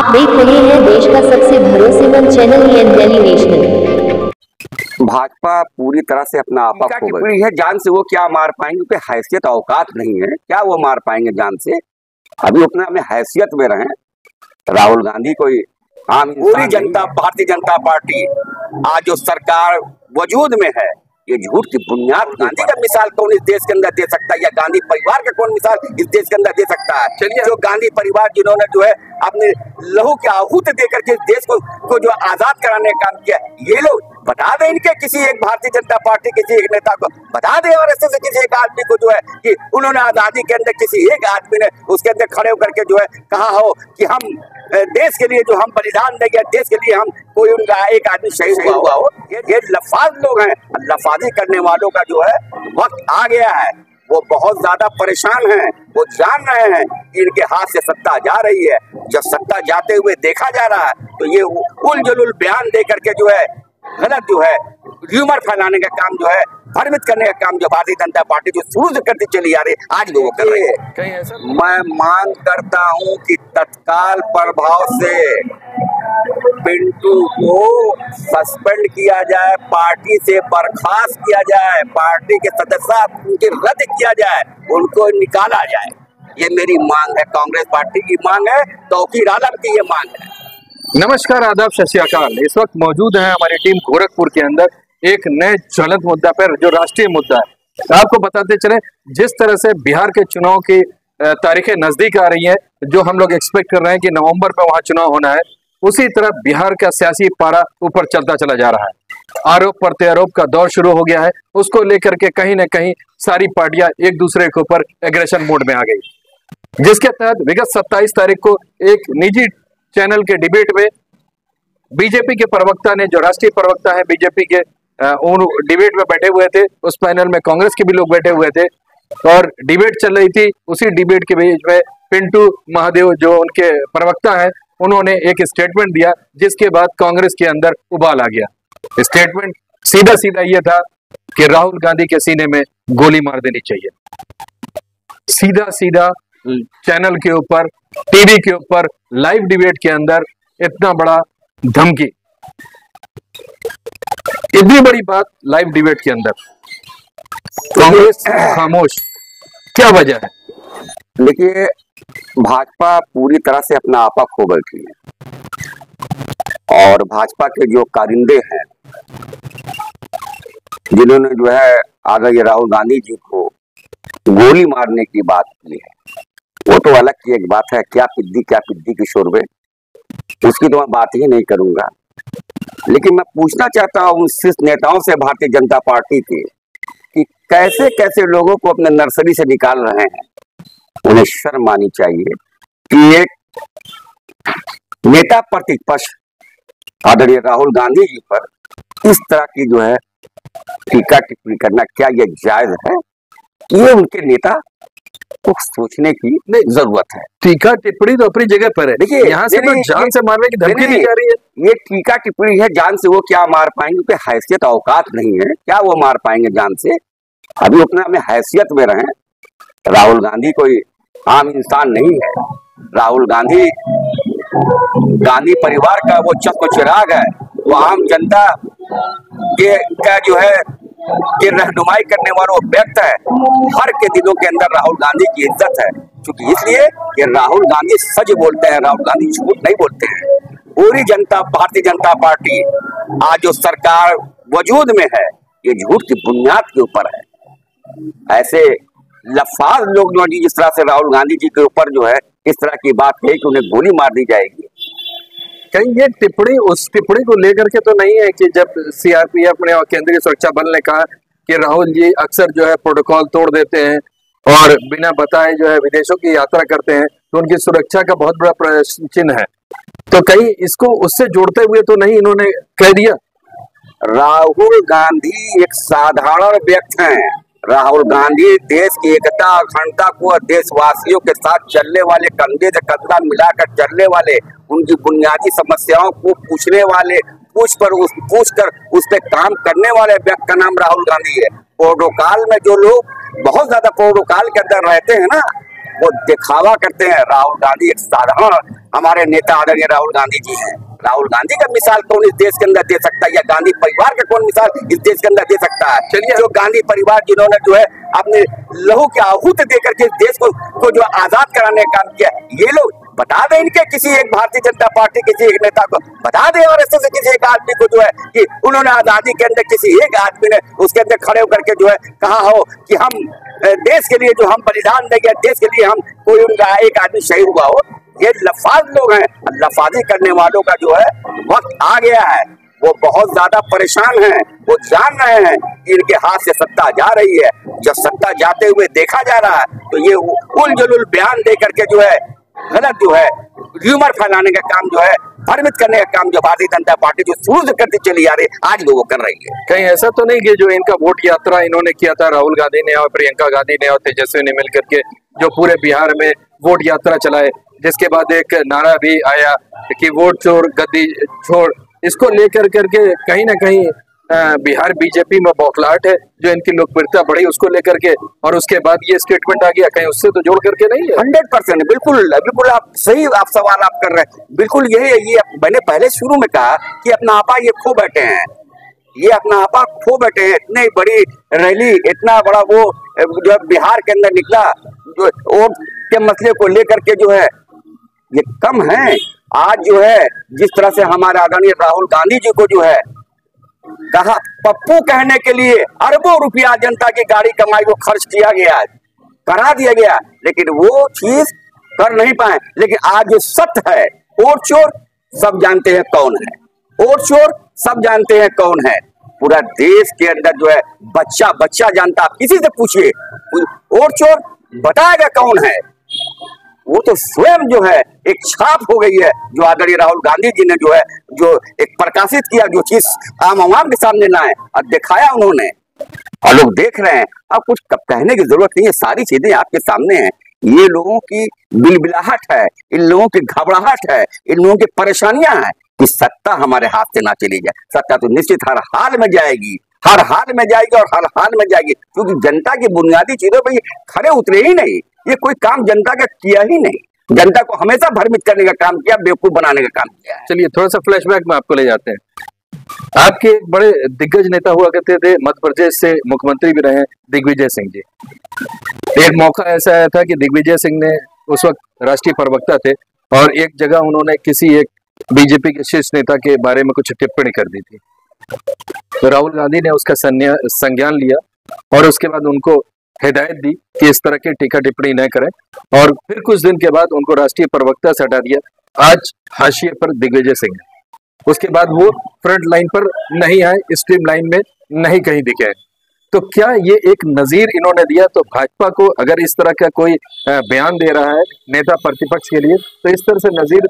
आप देख रहे हैं देश का सबसे भरोसेमंद चैनल ईएनएल नेशनल। भाजपा पूरी तरह से अपना आपा खो गई है। जान से वो क्या मार पाएंगे, क्योंकि हैसियत औकात नहीं है। क्या वो मार पाएंगे जान से? अभी अपने में हैसियत में रहें। राहुल गांधी कोई आम पूरी जनता, भारतीय जनता पार्टी आज जो सरकार वजूद में है, ये झूठ की बुनियाद। गांधी का मिसाल कौन इस देश के अंदर दे सकता है, या गांधी परिवार का कौन मिसाल इस देश के अंदर दे सकता है? चलिए, जो गांधी परिवार जिन्होंने जो है अपने लहू की आहूति देकर के देश को जो आजाद कराने का काम किया, ये लोग बता दें इनके किसी एक भारतीय जनता पार्टी किसी एक नेता को बता दें, और ऐसे से किसी एक आदमी को जो है कि उन्होंने आजादी के अंदर किसी एक आदमी ने उसके अंदर खड़े होकर के जो है कहा हो कि हम देश के लिए जो हम बलिदान देंगे, देश के लिए हम कोई उनका एक आदमी शहीद हुआ हो। ये लफाज लोग हैं। लफाजी करने वालों का जो है वक्त आ गया है। वो बहुत ज्यादा परेशान हैं। वो जान रहे हैं कि इनके हाथ से सत्ता जा रही है। जब सत्ता जाते हुए देखा जा रहा है तो ये उल जुलूल बयान दे करके जो है गलत जो है ह्यूमर फैलाने का काम जो है, भ्रमित करने का काम जो भारतीय जनता पार्टी जो शुरू से करती चली आ रही है, आज लोग कर रही है। मैं मांग करता हूं कि तत्काल प्रभाव से पिंटू को सस्पेंड किया जाए, पार्टी से बर्खास्त किया जाए, पार्टी के सदस्यता उनके रद्द किया जाए, उनको निकाला जाए। ये मेरी मांग है, कांग्रेस पार्टी की मांग है, तौकीर आलम की ये मांग है। नमस्कार, आदाब, सत श्री अकाल। इस वक्त मौजूद है हमारी टीम गोरखपुर के अंदर एक नए ज्वलंत मुद्दा पर, जो राष्ट्रीय मुद्दा है। आपको बताते चले, जिस तरह से बिहार के चुनाव की तारीखें नजदीक आ रही हैं, जो हम लोग एक्सपेक्ट कर रहे हैं कि नवंबर में वहां चुनाव होना है, उसी तरह बिहार का सियासी पारा ऊपर चलता चला जा रहा है। आरोप प्रत्यारोप का दौर शुरू हो गया है। उसको लेकर के कहीं ना कहीं सारी पार्टियां एक दूसरे के ऊपर एग्रेशन मोड में आ गई, जिसके तहत विगत 27 तारीख को एक निजी चैनल के डिबेट में बीजेपी के प्रवक्ता ने, जो राष्ट्रीय प्रवक्ता है बीजेपी के, उन डिबेट में बैठे हुए थे। उस पैनल में कांग्रेस के भी लोग बैठे हुए थे और डिबेट चल रही थी। उसी डिबेट के बीच में पिंटू महादेव, जो उनके प्रवक्ता हैं, उन्होंने एक स्टेटमेंट दिया, जिसके बाद कांग्रेस के अंदर उबाल आ गया। स्टेटमेंट सीधा सीधा ये था कि राहुल गांधी के सीने में गोली मार देनी चाहिए। सीधा सीधा चैनल के ऊपर, टीवी के ऊपर, लाइव डिबेट के अंदर इतना बड़ा धमकी, इतनी बड़ी बात लाइव डिबेट के अंदर, कांग्रेस खामोश। क्या वजह है? देखिए, भाजपा पूरी तरह से अपना आपा खो बैठी है, और भाजपा के जो कारिंदे हैं, जिन्होंने जो है आदरणीय राहुल गांधी जी को गोली मारने की बात की है, वो तो अलग की एक बात है। क्या पिद्दी की शोरबे, उसकी तो मैं बात ही नहीं करूंगा। लेकिन मैं पूछना चाहता हूं उन शीर्ष नेताओं से भारतीय जनता पार्टी के, कि कैसे कैसे लोगों को अपने नर्सरी से निकाल रहे हैं। उन्हें शर्म आनी चाहिए कि एक नेता प्रतिपक्ष आदरणीय राहुल गांधी जी पर इस तरह की जो है टीका टिप्पणी करना, क्या यह जायज है? ये उनके नेता को सोचने की जरूरत है। टीका टिप्पणी तो अपनी जगह पर है। देखिए, यहाँ से तो जान से मारने की धमकी दी जा रही है। ये टीका टिप्पणी है, जान से वो क्या मार पाएंगे, क्योंकि हैसियत औकात नहीं है। क्या वो मार पाएंगे जान से? अभी अपने में हैसियत में रहें। राहुल गांधी कोई आम इंसान नहीं है। राहुल गांधी परिवार का वो चश्म चिराग है। वो आम जनता के का जो है कि रहनुमाई करने वाला वो व्यक्ति है। हर के दिलों के अंदर राहुल गांधी की इज्जत है, क्योंकि इसलिए कि राहुल गांधी सच बोलते हैं, राहुल गांधी झूठ नहीं बोलते हैं। पूरी जनता, भारतीय जनता पार्टी आज जो सरकार वजूद में है, ये झूठ की बुनियाद के ऊपर है। ऐसे लफाज लोग जो जिस तरह से राहुल गांधी जी के ऊपर जो है इस तरह की बात है कि उन्हें गोली मार दी जाएगी, कहीं ये टिप्पणी उस टिप्पणी को लेकर के तो नहीं है कि जब सीआरपीएफ ने और केंद्रीय सुरक्षा बल ने कहा कि राहुल जी अक्सर जो है प्रोटोकॉल तोड़ देते हैं और बिना बताए जो है विदेशों की यात्रा करते हैं, तो उनकी सुरक्षा का बहुत बड़ा प्रश्न चिन्ह है। तो कहीं इसको उससे जोड़ते हुए तो नहीं इन्होंने कह दिया? राहुल गांधी एक साधारण व्यक्ति हैं। राहुल गांधी देश की एकता अखंडता को, देशवासियों के साथ चलने वाले, कंधे से कंधा मिलाकर चलने वाले, उनकी बुनियादी समस्याओं को पूछने वाले, पूछ कर उस पर काम करने वाले व्यक्ति का नाम राहुल गांधी है। प्रोटोकॉल में जो लोग बहुत ज्यादा प्रोटोकॉल के अंदर रहते हैं ना, वो दिखावा करते हैं। राहुल गांधी एक साधारण हमारे नेता आदरणीय राहुल गांधी जी हैं। राहुल गांधी का मिसाल कौन इस देश के अंदर दे सकता है, या गांधी परिवार का कौन मिसाल इस देश के अंदर दे सकता है? चलिए, जो गांधी परिवार जिन्होंने जो है अपने लहू की आहुति देकर के देश को जो आजाद कराने का काम किया, ये लोग बता दें इनके किसी एक भारतीय जनता पार्टी किसी एक नेता को बता दें, और ऐसे से किसी एक आदमी को जो है कि उन्होंने आजादी के अंदर किसी एक आदमी ने उसके अंदर खड़े होकर के जो है कहा हो कि हम देश के लिए जो हम बलिदान देंगे, देश के लिए हम कोई उनका एक आदमी शहीद हुआ हो। ये लफाज लोग हैं, लफाजी करने वालों का जो है वक्त आ गया है। वो बहुत ज्यादा परेशान हैं, वो जान रहे हैं कि इनके हाथ से सत्ता जा रही है। जब सत्ता जाते हुए देखा जा रहा है तो ये उल जलूल बयान दे करके जो है गलत जो है र्यूमर फैलाने का काम जो है, भ्रमित करने का काम जो भारतीय जनता पार्टी जो शुरू से करती चली आ रही आज लोगों कर रही है। कहीं ऐसा तो नहीं कि जो इनका वोट यात्रा इन्होंने किया था, राहुल गांधी ने और प्रियंका गांधी ने और तेजस्वी ने मिलकर के जो पूरे बिहार में वोट यात्रा चलाए, जिसके बाद एक नारा भी आया कि वोट चोर गद्दी छोड़, इसको लेकर करके कहीं ना कहीं बिहार बीजेपी में बौखलाहट है, जो इनकी लोकप्रियता बढ़ी उसको लेकर के, और उसके बाद ये स्टेटमेंट आ गया, कहीं उससे तो जोड़ करके नहीं है? 100% बिल्कुल आप सही आप सवाल आप कर रहे हैं। बिल्कुल यही है, ये मैंने पहले शुरू में कहा कि अपना आपा ये खो बैठे हैं, ये अपना आपा खो बैठे हैं। इतनी बड़ी रैली, इतना बड़ा वो जो बिहार के अंदर निकला, जो वोट के मसले को लेकर के जो है ये कम है। आज जो है जिस तरह से हमारे आदरणीय राहुल गांधी जी को जो है कहा पप्पू कहने के लिए अरबों रुपया जनता की गाड़ी कमाई को खर्च किया गया, करा दिया गया, लेकिन वो चीज कर नहीं पाए। लेकिन आज जो सत्य है, वोट चोर सब जानते हैं कौन है, वोट चोर सब जानते हैं कौन है। पूरा देश के अंदर जो है बच्चा बच्चा जानता, आप किसी से पूछिए वोट चोर बताएगा कौन है। वो तो स्वयं जो है एक छाप हो गई है, जो आदरणीय राहुल गांधी जी ने जो है जो एक प्रकाशित किया, जो चीज आम आवाम के सामने लाए और दिखाया उन्होंने, और लोग देख रहे हैं। अब कुछ कहने की जरूरत नहीं है, सारी चीजें आपके सामने हैं। ये लोगों की बिलबिलाहट है, इन लोगों की घबराहट है, इन लोगों की परेशानियां हैं कि सत्ता हमारे हाथ से ना चली जाए। सत्ता तो निश्चित हर हाल में जाएगी, हर हाल में जाएगी और हर हाल में जाएगी, क्योंकि जनता की बुनियादी चीजों पर खड़े उतरे ही नहीं। ये कोई काम जनता का किया ही नहीं, जनता को हमेशा भ्रमित करने का काम किया, बेवकूफ बनाने का काम किया। चलिए थोड़ा सा फ्लैशबैक में आपको ले जाते हैं। आपके एक बड़े दिग्गज नेता हुआ करते थे, मध्य प्रदेश से मुख्यमंत्री भी रहे, दिग्विजय सिंह जी। एक मौका ऐसा आया था कि दिग्विजय सिंह ने उस वक्त राष्ट्रीय प्रवक्ता थे, और एक जगह उन्होंने किसी एक बीजेपी के शीर्ष नेता के बारे में कुछ टिप्पणी कर दी थी। तो राहुल गांधी ने उसका संज्ञान लिया और उसके बाद उनको हिदायत दी कि इस तरह की टीका टिप्पणी न करें, और फिर कुछ दिन के बाद उनको राष्ट्रीय प्रवक्ता से हटा दिया। आज हाशिए पर दिग्विजय सिंह, उसके बाद वो फ्रंट लाइन पर नहीं आए, स्ट्रीम लाइन में नहीं कहीं दिखे। तो क्या ये एक नजीर इन्होंने दिया? तो भाजपा को अगर इस तरह का कोई बयान दे रहा है नेता प्रतिपक्ष के लिए, तो इस तरह से नजीर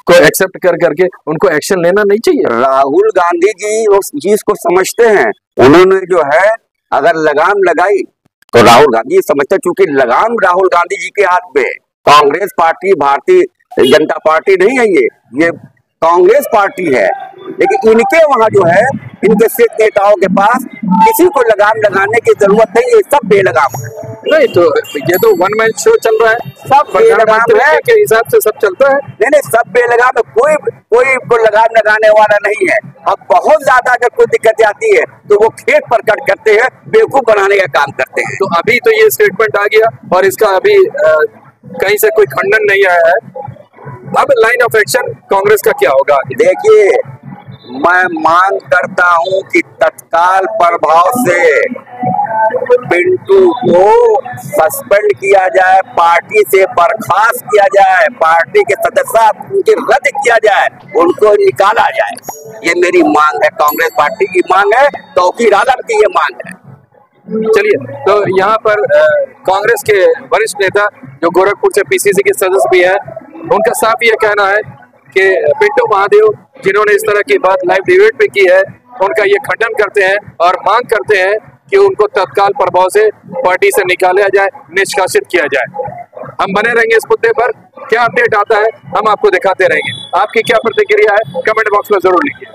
को एक्सेप्ट कर करके उनको एक्शन लेना नहीं चाहिए। राहुल गांधी जी उस चीज को समझते हैं, उन्होंने जो है अगर लगाम लगाई तो राहुल गांधी समझते, चूंकि लगाम राहुल गांधी जी के हाथ में, कांग्रेस पार्टी भारतीय जनता पार्टी नहीं है, ये कांग्रेस पार्टी है। लेकिन इनके वहां जो है इनके शीर्ष नेताओं के पास किसी को लगाम लगाने की जरूरत नहीं है, सब बेलगाम है। नहीं तो ये तो वन मैन शो चल रहा है, सब बेलगाम है के हिसाब से सब चलता है। नहीं सब बेलगाम है, कोई को लगाम लगाने वाला नहीं है। अब बहुत ज्यादा अगर कोई दिक्कत आती है तो वो खेत पर कट करते हैं, बेवकूफ बनाने का काम करते हैं। तो अभी तो ये स्टेटमेंट आ गया और इसका अभी कहीं से कोई खंडन नहीं आया है। अब लाइन ऑफ एक्शन कांग्रेस का क्या होगा? देखिए, मैं मांग करता हूं कि तत्काल प्रभाव से पिंटू को सस्पेंड किया जाए, पार्टी से बर्खास्त किया जाए, पार्टी के सदस्यता उनकी रद्द किया जाए, उनको निकाला जाए। ये मेरी मांग है, कांग्रेस पार्टी की मांग है, तौकीर आलम की ये मांग है। चलिए, तो यहाँ पर कांग्रेस के वरिष्ठ नेता जो गोरखपुर से पीसीसी के सदस्य भी हैं, उनका साफ ये कहना है कि पिंटू महादेव जिन्होंने इस तरह की बात लाइव डिबेट पे की है, उनका ये खंडन करते हैं और मांग करते हैं कि उनको तत्काल प्रभाव से पार्टी से निकाला जाए, निष्कासित किया जाए। हम बने रहेंगे इस मुद्दे पर, क्या अपडेट आता है हम आपको दिखाते रहेंगे। आपकी क्या प्रतिक्रिया है कमेंट बॉक्स में जरूर लिखिए।